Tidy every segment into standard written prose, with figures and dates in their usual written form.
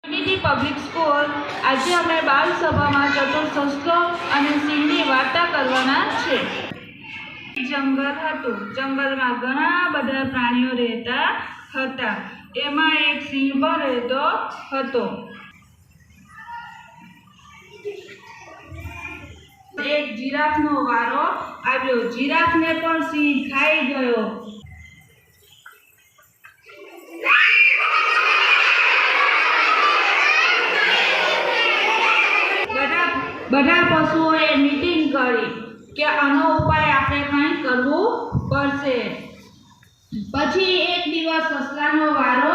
Public school આજે અમે બાળ સભામાં ચતુર્સસ્તો અને સિંહની વાર્તા કરવાના છે। જંગલ હતું। જંગલમાં ઘણા બધા પ્રાણીઓ રહેતા હતા। એમાં એક સિંહ પણ રહેતો હતો। એક જીરાફનો વારો આવ્યો। જીરાફને પણ સિંહ ખાઈ ગયો। બધા પશુઓએ મીટિંગ કરી કે આનો ઉપાય આપણે કંઈ કરવું પડશે। પછી એક દિવસ સસલાનો વારો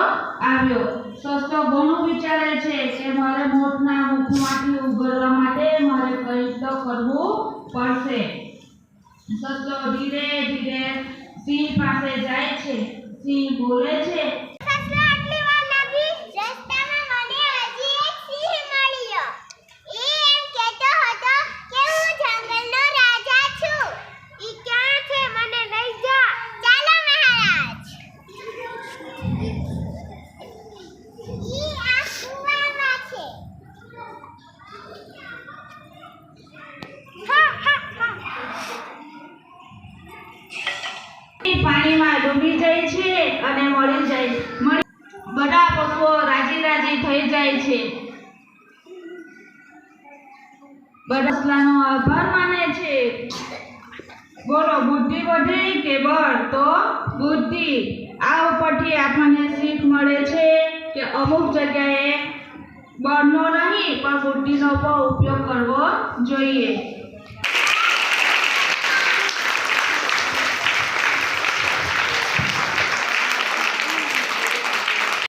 આવ્યો। સસલો ઘણું વિચારે છે કે મારે મોરના મુખમાંથી ઉભરવા માટે મારે કંઈક તો કરવું પડશે। સસલો ધીરે ધીરે સિંહ પાસે જાય છે। સિંહ બોલે છે, પાણીમાં ડૂબી જાય છે અને મળી જાય। બધા પશુઓ રાજી રાજી થઈ જાય છે। બધા સસલાનો આભાર માને છે। બોલો, બુદ્ધિ વધે કે બળ? તો બુદ્ધિ। આ ઉપરથી આપણને શીખ મળે છે કે અમુક જગ્યાએ બળનો નહીં પણ બુદ્ધિનો પણ ઉપયોગ કરવો જોઈએ।